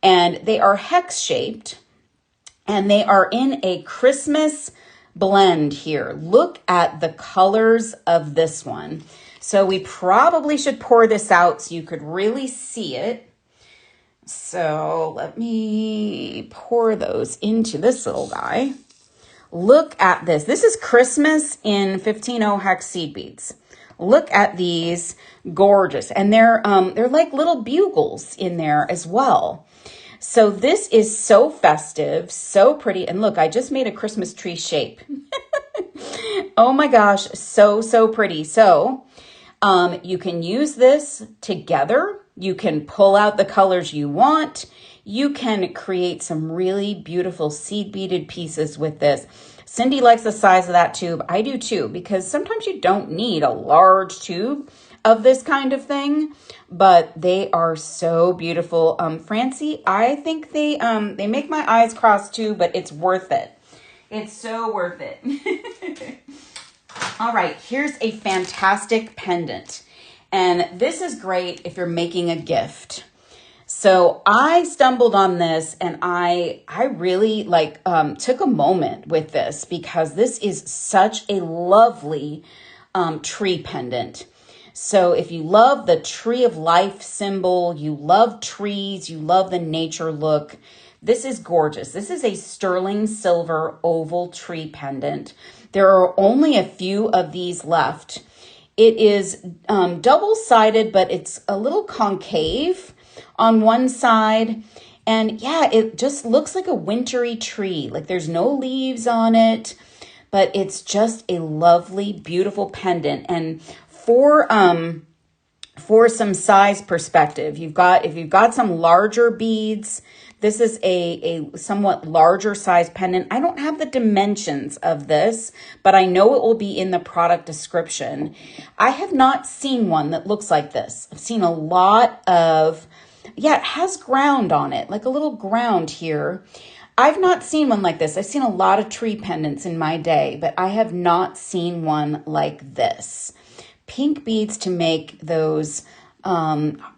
and they are hex shaped, and they are in a Christmas blend here. Look at the colors of this one. So we probably should pour this out so you could really see it. So let me pour those into this little guy. Look at this. This is Christmas in 15-0 hex seed beads. Look at these, gorgeous. And they're like little bugles in there as well. So this is so festive, so pretty. And look, I just made a Christmas tree shape. Oh my gosh, so, so pretty. So you can use this together. You can pull out the colors you want. You can create some really beautiful seed beaded pieces with this. Cindy likes the size of that tube. I do too, because sometimes you don't need a large tube of this kind of thing, but they are so beautiful. Francie, I think they make my eyes cross too, but it's worth it. It's so worth it. All right, here's a fantastic pendant. And this is great if you're making a gift. So I stumbled on this and I really took a moment with this because this is such a lovely tree pendant. So if you love the tree of life symbol, you love trees, you love the nature look, this is gorgeous. This is a sterling silver oval tree pendant. There are only a few of these left. It is double-sided, but it's a little concave on one side. And yeah, it just looks like a wintry tree. Like there's no leaves on it, but it's just a lovely, beautiful pendant. And for some size perspective, if you've got some larger beads, this is a somewhat larger size pendant. I don't have the dimensions of this, but I know it will be in the product description. I have not seen one that looks like this. I've seen a lot of, yeah, it has ground on it, like a little ground here. I've not seen one like this. I've seen a lot of tree pendants in my day, but I have not seen one like this. Pink beads to make those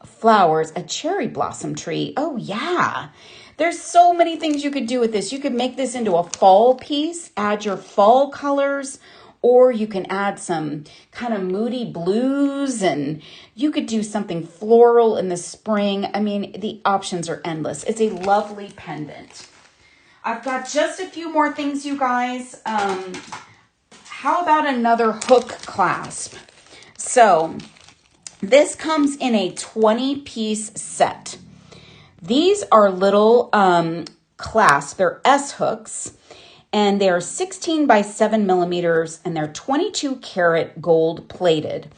flowers, a cherry blossom tree. Oh yeah. There's so many things you could do with this. You could make this into a fall piece, add your fall colors, or you can add some kind of moody blues, and you could do something floral in the spring. I mean, the options are endless. It's a lovely pendant. I've got just a few more things, you guys. How about another hook clasp? So this comes in a 20-piece set. These are little clasps. They're S hooks, and they're 16 by 7 millimeters, and they're 22 karat gold plated.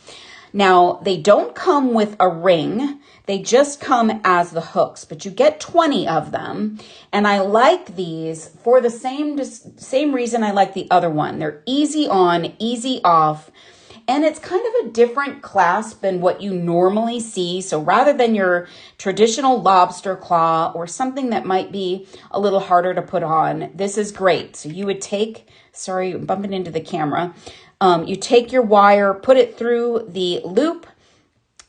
Now, they don't come with a ring. They just come as the hooks, but you get 20 of them. And I like these for the same reason I like the other one. They're easy on, easy off. And it's kind of a different clasp than what you normally see. So rather than your traditional lobster claw or something that might be a little harder to put on, this is great. So you would take, sorry, I'm bumping into the camera. You take your wire, put it through the loop,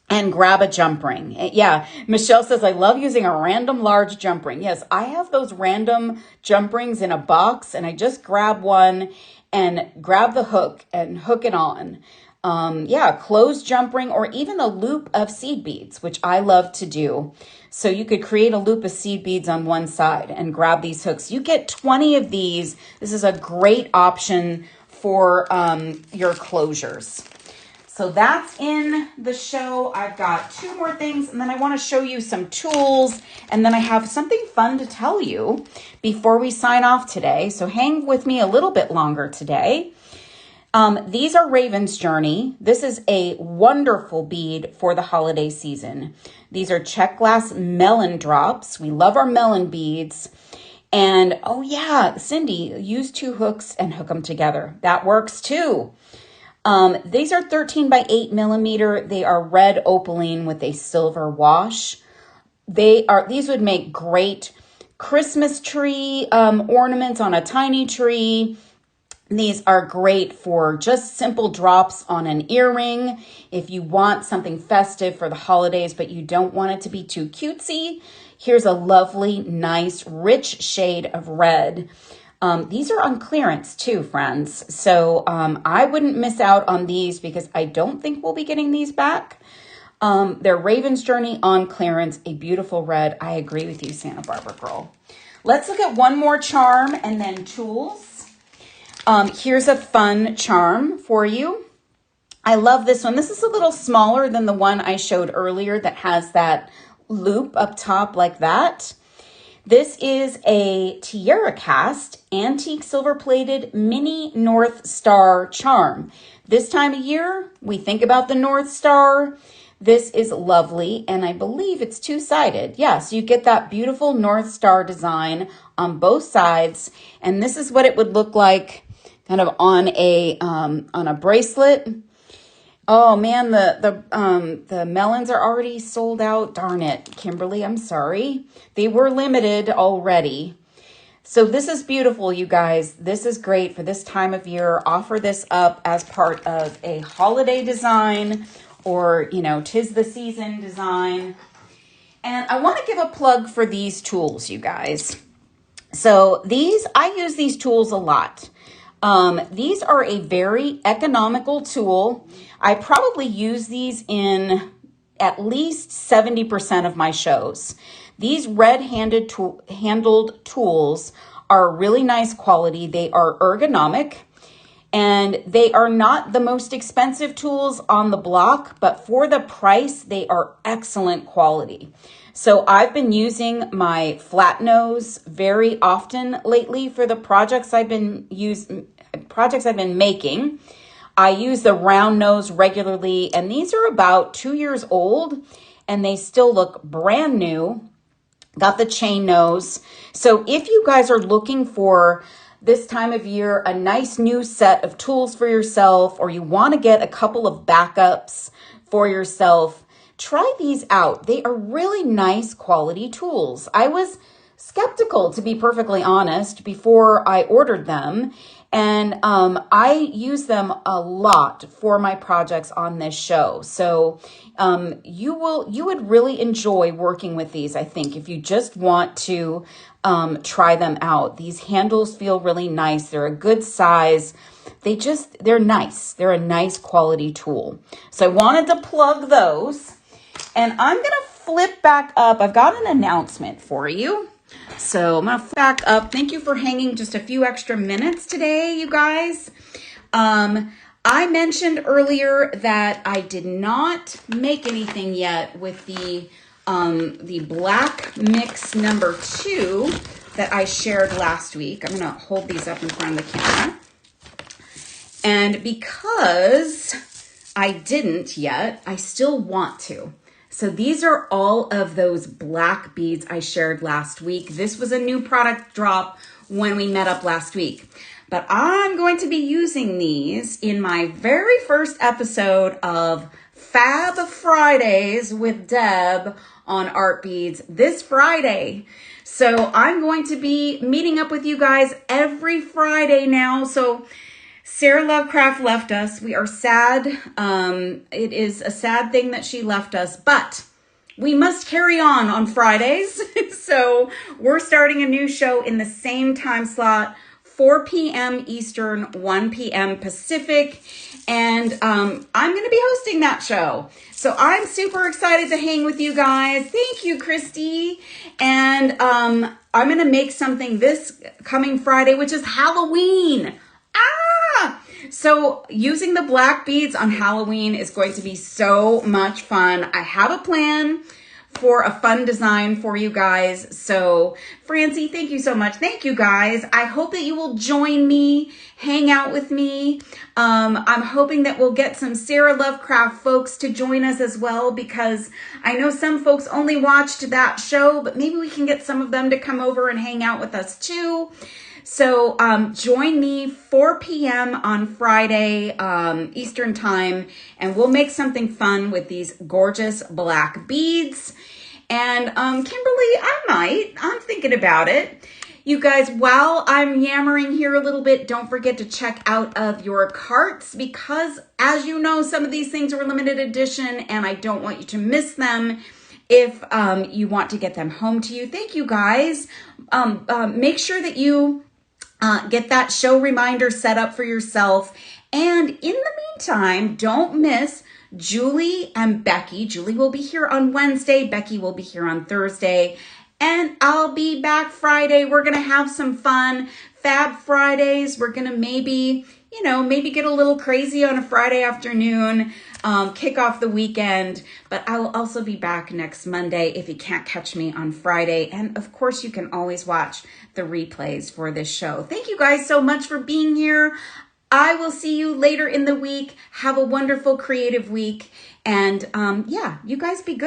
and grab a jump ring. Yeah, Michelle says, I love using a random large jump ring. Yes, I have those random jump rings in a box, and I just grab one and grab the hook and hook it on. Closed jump ring, or even a loop of seed beads, which I love to do. So you could create a loop of seed beads on one side and grab these hooks. You get 20 of these. This is a great option for your closures. So that's in the show. I've got two more things, and then I want to show you some tools, and then I have something fun to tell you before we sign off today. So hang with me a little bit longer today. These are Raven's Journey. This is a wonderful bead for the holiday season. These are check glass melon drops. We love our melon beads. And oh yeah, Cindy, use two hooks and hook them together. That works too. These are 13 by 8 millimeter. They are red opaline with a silver wash. These would make great Christmas tree ornaments on a tiny tree. These are great for just simple drops on an earring. If you want something festive for the holidays, but you don't want it to be too cutesy, here's a lovely, nice, rich shade of red. These are on clearance too, friends. So I wouldn't miss out on these because I don't think we'll be getting these back. They're Raven's Journey on clearance, a beautiful red. I agree with you, Santa Barbara girl. Let's look at one more charm and then tools. Here's a fun charm for you. I love this one. This is a little smaller than the one I showed earlier that has that loop up top like that. This is a tiara cast, antique silver plated mini North Star charm. This time of year, we think about the North Star. This is lovely, and I believe it's two-sided. Yes, you get that beautiful North Star design on both sides, and this is what it would look like kind of on a bracelet. Oh man, the melons are already sold out. Darn it, Kimberly, I'm sorry. They were limited already. So this is beautiful, you guys. This is great for this time of year. Offer this up as part of a holiday design or, you know, 'tis the season design. And I want to give a plug for these tools, you guys. So I use these tools a lot. These are a very economical tool. I probably use these in at least 70% of my shows. These handled tools are really nice quality. They are ergonomic and they are not the most expensive tools on the block, but for the price, they are excellent quality. So I've been using my flat nose very often lately for the projects I've been making. I use the round nose regularly, and these are about 2 years old, and they still look brand new. Got the chain nose. So if you guys are looking for this time of year, a nice new set of tools for yourself, or you want to get a couple of backups for yourself, try these out. They are really nice quality tools. I was skeptical, to be perfectly honest, before I ordered them. And I use them a lot for my projects on this show. So you would really enjoy working with these, I think, if you just want to try them out. These handles feel really nice. They're a good size. They're nice. They're a nice quality tool. So I wanted to plug those. And I'm going to flip back up. I've got an announcement for you. So I'm going to back up. Thank you for hanging just a few extra minutes today, you guys. I mentioned earlier that I did not make anything yet with the black mix number 2 that I shared last week. I'm going to hold these up in front of the camera. And because I didn't yet, I still want to. So these are all of those black beads I shared last week. This was a new product drop when we met up last week. But I'm going to be using these in my very first episode of Fab Fridays with Deb on Art Beads this Friday. So I'm going to be meeting up with you guys every Friday now. So Sarah Lovecraft left us. We are sad. It is a sad thing that she left us, but we must carry on Fridays. So we're starting a new show in the same time slot, 4 p.m. Eastern, 1 p.m. Pacific. And I'm going to be hosting that show. So I'm super excited to hang with you guys. Thank you, Christy. And I'm going to make something this coming Friday, which is Halloween. So using the black beads on Halloween is going to be so much fun. I have a plan for a fun design for you guys. So Francie, thank you so much. Thank you guys. I hope that you will join me, hang out with me. I'm hoping that we'll get some Sarah Lovecraft folks to join us as well, because I know some folks only watched that show, but maybe we can get some of them to come over and hang out with us too. So join me 4 p.m. on Friday Eastern time, and we'll make something fun with these gorgeous black beads. And Kimberly, I'm thinking about it. You guys, while I'm yammering here a little bit, don't forget to check out of your carts, because as you know, some of these things are limited edition and I don't want you to miss them if you want to get them home to you. Thank you guys. Make sure that you get that show reminder set up for yourself. And in the meantime, don't miss Julie and Becky. Julie will be here on Wednesday. Becky will be here on Thursday. And I'll be back Friday. We're going to have some fun. Fab Fridays. We're going to maybe you know, maybe get a little crazy on a Friday afternoon, kick off the weekend. But I will also be back next Monday if you can't catch me on Friday. And of course, you can always watch the replays for this show. Thank you guys so much for being here. I will see you later in the week. Have a wonderful creative week. And yeah, you guys be good.